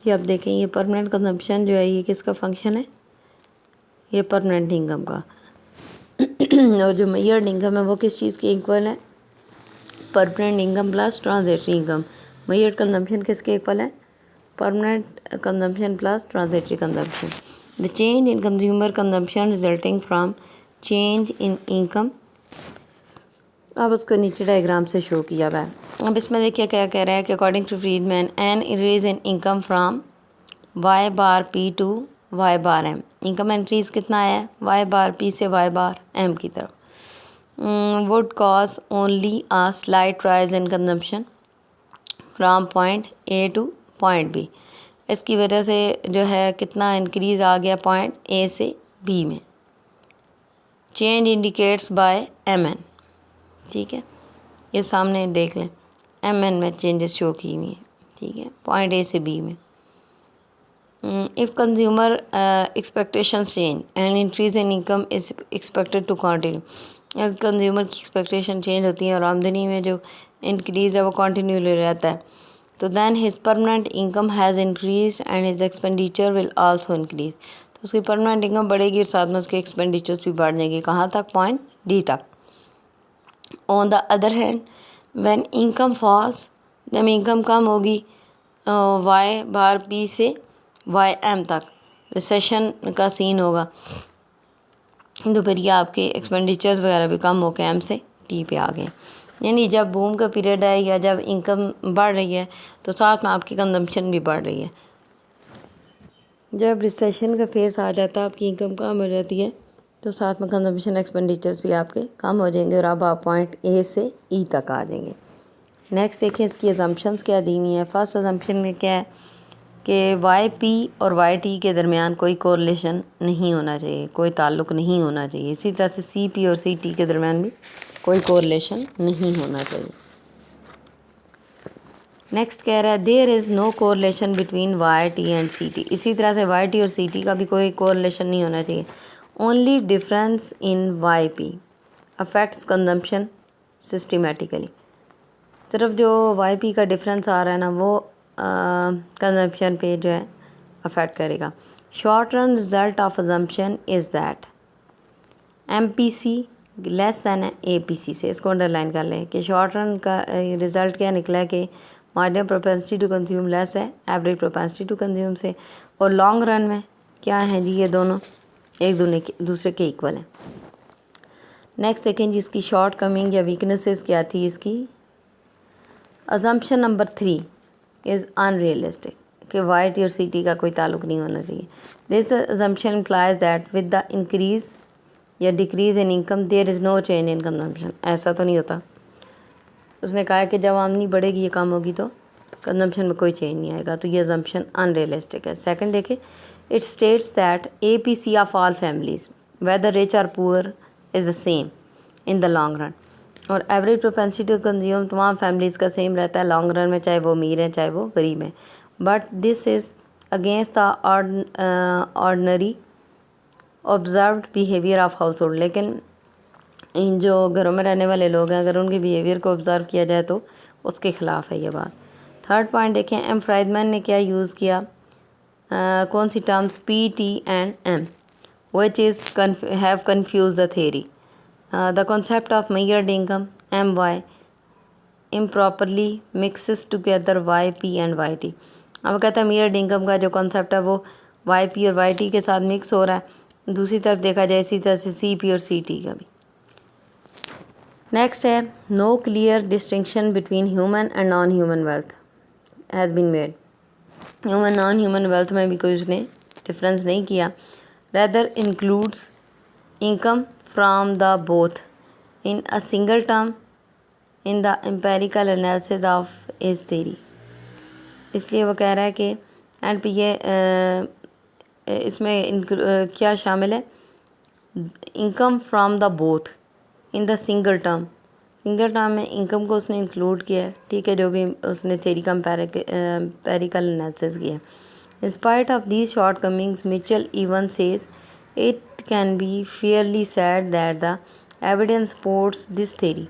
ये आप देखें, ये परमानेंट कंजम्पशन जो है ये किसका फंक्शन है, ये परमानेंट इनकम का। और जो मेजर्ड इनकम है वो किस चीज़ के इक्वल है, permanent income plus trajectory income. Measured consumption किसके इक्वल है, permanent consumption plus trajectory consumption. The change in consumer consumption resulting from change in income. अब उसको नीचे डायग्राम से शो किया हुआ है। अब इसमें देखिए क्या कह रहा है कि according to Friedman an increase in income from Y bar P to Y bar M. Income increase कितना है, वाई बार पी से वाई बार एम की तरफ। Would cause only a slight rise in consumption from point A to point B. इसकी वजह से जो है कितना इंक्रीज़ आ गया पॉइंट ए से बी में। Change indicates by M N, ठीक है, ये सामने देख लें, एम एन में चेंजेस शो की हुई हैं, ठीक है, पॉइंट ए से बी में। If consumer expectation change and increase in income is expected to continue. अगर कंज्यूमर की एक्सपेक्टेशन चेंज होती है और आमदनी में जो इंक्रीज़ है वो कंटिन्यू रहता है, तो then his permanent income has increase and his expenditure will also increase. तो उसकी परमानेंट इनकम बढ़ेगी और साथ में उसके एक्सपेंडिचर्स भी बढ़ जाएंगे। कहाँ तक, पॉइंट डी तक। On the other hand when income falls, जब इनकम कम होगी वाई बार पी से वाई एम तक, रिसेशन का सीन होगा, तो फिर ये आपके एक्सपेंडिचर्स वगैरह भी कम होकर एम से टी पे आ गए। यानी जब बूम का पीरियड है या जब इनकम बढ़ रही है तो साथ में आपकी कंजम्पशन भी बढ़ रही है। जब रिसेशन का फेस आ जाता है, आपकी इनकम कम हो जाती है, तो साथ में कंजम्पशन एक्सपेंडिचर्स भी आपके कम हो जाएंगे और अब आप पॉइंट ए से ई तक आ जाएंगे। नेक्स्ट देखें इसकी अजम्पशंस क्या दी हुई हैं। फर्स्ट अजम्पशन में क्या है कि वाई पी और वाई टी के दरमियान कोई कोरिलेशन नहीं होना चाहिए, कोई ताल्लुक़ नहीं होना चाहिए। इसी तरह से सी पी और सी टी के दरमियान भी कोई कोरिलेशन नहीं होना चाहिए। नेक्स्ट कह रहा है there is no correlation between Y T and C T. इसी तरह से वाई टी और सी टी का भी कोई कोरिलेशन नहीं होना चाहिए। Only difference in Y P affects consumption systematically. सिर्फ जो वाई पी का डिफरेंस आ रहा है ना, वो कंजम्पशन पे जो है अफेक्ट करेगा। Short run result of assumption is that M P C less than A P C से। इसको अंडरलाइन कर लें कि शॉर्ट रन का रिज़ल्ट क्या निकला है कि marginal propensity to consume less है एवरेज प्रोपेंसिटी टू कंज्यूम से, और लॉन्ग रन में क्या है जी, ये दोनों एक दूसरे के इक्वल हैं। नेक्स्ट देखें जी इसकी शॉर्ट कमिंग या वीकनेसेस क्या थी इसकी। अजम्पशन नंबर 3 इज़ अनरियलिस्टिक कि वाई टी और सी टी का कोई ताल्लुक़ नहीं होना चाहिए। This assumption implies that with the increase या decrease in income there is no change in consumption. ऐसा तो नहीं होता। उसने कहा है कि जब आमदनी बढ़ेगी या कम होगी तो कंजम्पशन में कोई चेंज नहीं आएगा, तो ये अजम्पशन अनरियलिस्टिक है। सेकंड देखें, it states that A P C of all families whether rich और poor is the same in the long run. और एवरेज प्रोपेंसिटी टू कंज्यूम तमाम फैमिलीज़ का सेम रहता है लॉन्ग रन में, चाहे वो अमीर हैं चाहे वो गरीब हैं। But this is against the ordinary observed behaviour of house hold. लेकिन इन जो घरों में रहने वाले लोग हैं, अगर उनके बिहेवियर को ऑब्ज़र्व किया जाए तो उसके ख़िलाफ़ है ये बात। थर्ड पॉइंट देखें, एम फ्राइडमैन ने क्या यूज़ किया, कौन सी terms, P T and M, which is have confuse the theory. The concept of measured income M Y improperly mixes together Y P and Y T. अब कहता है measured income का जो कॉन्सेप्ट है वो वाई पी और Y T के साथ मिक्स हो रहा है। दूसरी तरफ देखा जाए इसी तरह से सी पी और सी टी का भी। नेक्स्ट है, no clear distinction between human and non human wealth has been made. Human non human wealth में भी कोई उसने डिफरेंस नहीं किया। Rather includes income from the both in a single term in the empirical analysis of his theory. इसलिए वो कह रहा है कि एंड पे ये इसमें क्या शामिल है, income from the both in the single term. Single term में इनकम को उसने इंक्लूड किया है, ठीक है, जो भी उसने थेरी का एम्पेरिकल एनालिसिस किया है। In spite of these shortcomings Mitchell even says it can be fairly said that the evidence supports this theory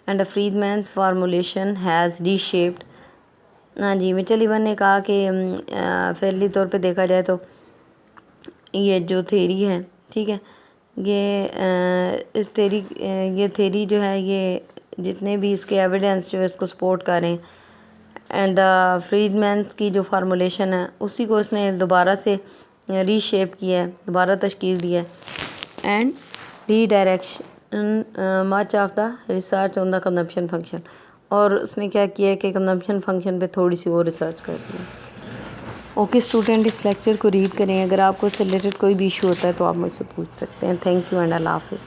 and Friedman's formulation has reshaped हाँ जी, मिचेल इवन ने कहा कि फैली तौर पे देखा जाए तो ये जो थेरी है, ठीक है, ये थेरी जो है, ये जितने भी इसके एविडेंस जो है इसको सपोर्ट कर रहे हैं, एंड फ्रीडमैन्स की जो फार्मूलेशन है उसी को इसने दोबारा से रीशेप किया है, दोबारा तश्कील दिया है, and redirection much of the research on the consumption function, और उसने क्या किया है कि कंजम्पशन फंक्शन पे थोड़ी सी और रिसर्च कर दी है। ओके स्टूडेंट, इस लेक्चर को रीड करें। अगर आपको इससे रिलेटेड कोई भी इशू होता है तो आप मुझसे पूछ सकते हैं। थैंक यू एंड अल्लाह हाफिज़।